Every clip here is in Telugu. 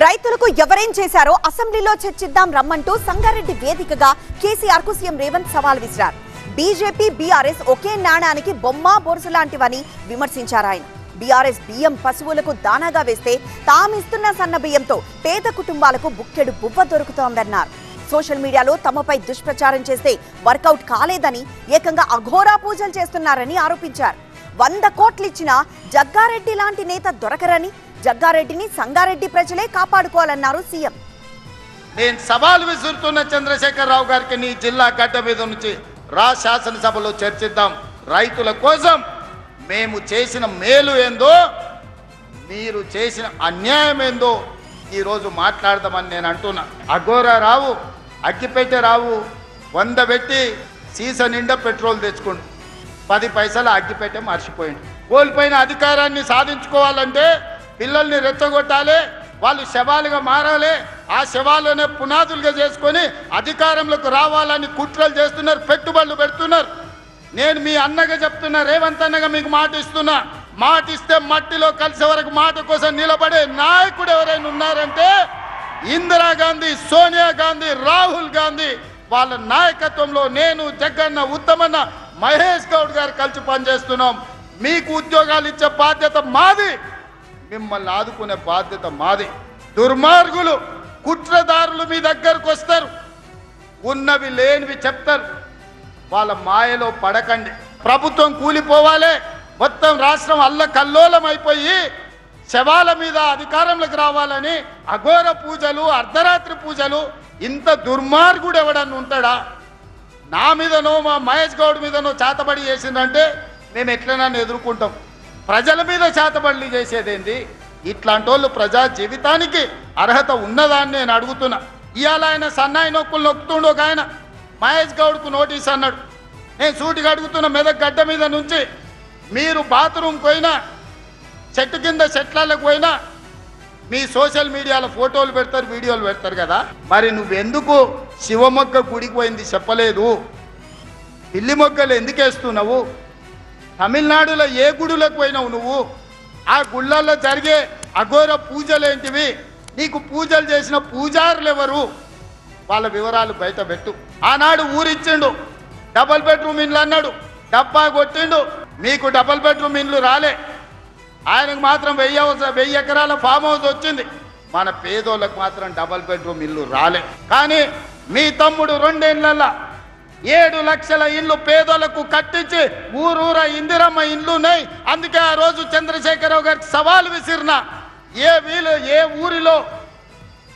రైతులకు ఎవరేం చేశారో అసెంబ్లీలో చర్చిద్దాం రమ్మంటూ సంగారెడ్డి వేదికగా కేసీఆర్ కు సీఎం రేవంత్ సవాల్ విసిరారు. బీజేపీ బీఆర్ఎస్ ఒకే నాణానికి బొమ్మ బొరుసు లాంటివని విమర్శించారు ఆయన. బీఆర్ఎస్ బియ్యం పశువులకు దానాగా వేస్తే తామిస్తున్న సన్న బియ్యంతో పేద కుటుంబాలకు బుక్కెడు బువ్వ దొరుకుతోందన్నారు. సోషల్ మీడియాలో తమపై దుష్ప్రచారం చేస్తే వర్కౌట్ కాలేదని, ఏకంగా అఘోరా పూజలు చేస్తున్నారని ఆరోపించారు. 100 కోట్లిచ్చినా జగ్గారెడ్డి లాంటి నేత దొరకరని, జగ్గారెడ్డిని సంగారెడ్డి ప్రజలే కాపాడుకోవాలన్నారు సీఎం. నేను సవాల్ విసురుతున్న చంద్రశేఖరరావు గారికి నీ జిల్లా గడ్డ మీద నుంచి రా శాసనసభలో చర్చిద్దాం. రైతుల కోసం మేము చేసిన మేలు ఏందో, మీరు చేసిన అన్యాయం ఏందో ఈరోజు మాట్లాడదామని నేను అంటున్నా. అఘోరా రావు, అగ్గిపెట్టె రావు, 100 పెట్టి సీసా నిండా పెట్రోల్ తెచ్చుకోండి, 10 పైసలు అగ్గిపెట్టె మర్చిపోయింది. కోల్పోయిన అధికారాన్ని సాధించుకోవాలంటే పిల్లల్ని రెచ్చగొట్టాలి, వాళ్ళు శవాలుగా మారాలి, ఆ శవాలనే పునాదులుగా చేసుకొని అధికారంలోకి రావాలని కుట్రలు చేస్తున్నారు, పెట్టుబడులు పెడుతున్నారు. నేను మీ అన్నగా చెప్తున్నా, రేవంత్ అన్నగా మీకు మాట ఇస్తున్నా, మాట ఇస్తే మట్టిలో కలిసే వరకు మాట కోసం నిలబడే నాయకుడు ఎవరైనా ఉన్నారంటే ఇందిరాగాంధీ, సోనియా గాంధీ, రాహుల్ గాంధీ వాళ్ళ నాయకత్వంలో నేను, జగన్న, ఉత్తమన్న, మహేష్ గౌడ్ గారు కలిసి పనిచేస్తున్నాం. మీకు ఉద్యోగాలు ఇచ్చే బాధ్యత మాది, మిమ్మల్ని ఆదుకునే బాధ్యత మాది. దుర్మార్గులు, కుట్రదారులు మీ దగ్గరకు వస్తారు, ఉన్నవి లేనివి చెప్తారు. వాళ్ళ మాయలో పడకండి. ప్రభుత్వం కూలిపోవాలి, మొత్తం రాష్ట్రం అల్లకల్లోలం అయిపోయి శవాల మీద అధికారంలోకి రావాలని అఘోర పూజలు, అర్ధరాత్రి పూజలు. ఇంత దుర్మార్గుడు ఎవడన్నా ఉంటాడా? నా మీదనో మా మహేష్ గౌడ్ మీదనో చేతబడి చేసిందంటే మేము ఎట్లైనా ఎదుర్కొంటాం. ప్రజల మీద చేతబడి చేసేదేంది? ఇట్లాంటి వాళ్ళు ప్రజా జీవితానికి అర్హత ఉన్నదా అని నేను అడుగుతున్నా. ఇవాళ ఆయన సన్నాయి నొక్కులు నొక్కుతుండు. ఒక ఆయన మహేష్ గౌడ్కు నోటీస్ అన్నాడు. నేను సూటిగా అడుగుతున్న, మెదక్ గడ్డ మీద నుంచి మీరు బాత్రూమ్ పోయినా, చెట్టు కింద చెట్లకు పోయినా మీ సోషల్ మీడియాలో ఫోటోలు పెడతారు, వీడియోలు పెడతారు కదా, మరి నువ్వెందుకు శివమొగ్గ గుడికి పోయింది చెప్పలేదు? పిల్లి మొగ్గలు ఎందుకు వేస్తున్నావు? తమిళనాడులో ఏ గుడులకు పోయినావు నువ్వు? ఆ గుళ్ళల్లో జరిగే అఘోర పూజలు ఏంటివి? నీకు పూజలు చేసిన పూజారులు ఎవరు? వాళ్ళ వివరాలు బయట పెట్టు. ఆనాడు ఊరిచ్చిండు, డబల్ బెడ్రూమ్ ఇండ్లు అన్నాడు, డబ్బా కొట్టిండు. మీకు డబల్ బెడ్రూమ్ ఇండ్లు రాలే, ఆయనకు మాత్రం 1000 ఎకరాల ఫామ్ హౌస్ వచ్చింది. మన పేదోళ్ళకు మాత్రం డబల్ బెడ్రూమ్ ఇల్లు రాలే. కానీ మీ తమ్ముడు 2 ఏళ్లలో 7 లక్షల ఇల్లు పేదోళ్లకు కట్టించి ఊరూర ఇందిరమ్మ ఇండ్లు ఉన్నాయి. అందుకే ఆ రోజు చంద్రశేఖరరావు గారికి సవాల్ విసిరిన, ఏ ఊరిలో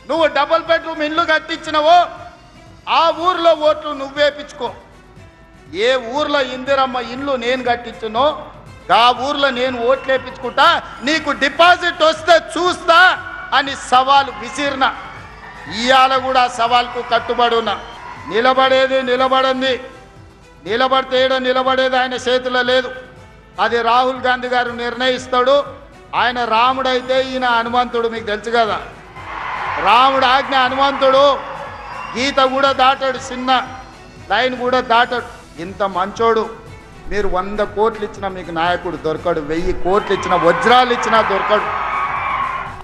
నువ్వు డబల్ బెడ్రూమ్ ఇల్లు కట్టించినవో ఆ ఊరిలో ఓట్లు నువ్వేపించుకో. ఏ ఊర్లో ఇందిరమ్మ ఇల్లు నేను కట్టించునో ఆ ఊర్లో నేను ఓట్లు వేయించుకుంటా, నీకు డిపాజిట్ వస్తే చూస్తా అని సవాల్ విసిరిన. ఇవాళ కూడా సవాల్కు కట్టుబడి ఉన్నా. నిలబడేది నిలబడింది, నిలబడితే ఏడో నిలబడేది ఆయన చేతిలో లేదు. అది రాహుల్ గాంధీ గారు నిర్ణయిస్తాడు. ఆయన రాముడైతే ఈయన హనుమంతుడు, మీకు తెలుసు కదా. రాముడు ఆజ్ఞ హనుమంతుడు, గీత కూడా దాటాడు, చిన్న లైన్ కూడా దాటాడు. ఇంత మంచోడు. మీరు 100 కోట్లు ఇచ్చినా మీకు నాయకుడు దొరకడు, 1000 కోట్లు ఇచ్చినా, వజ్రాలు ఇచ్చినా దొరకడు.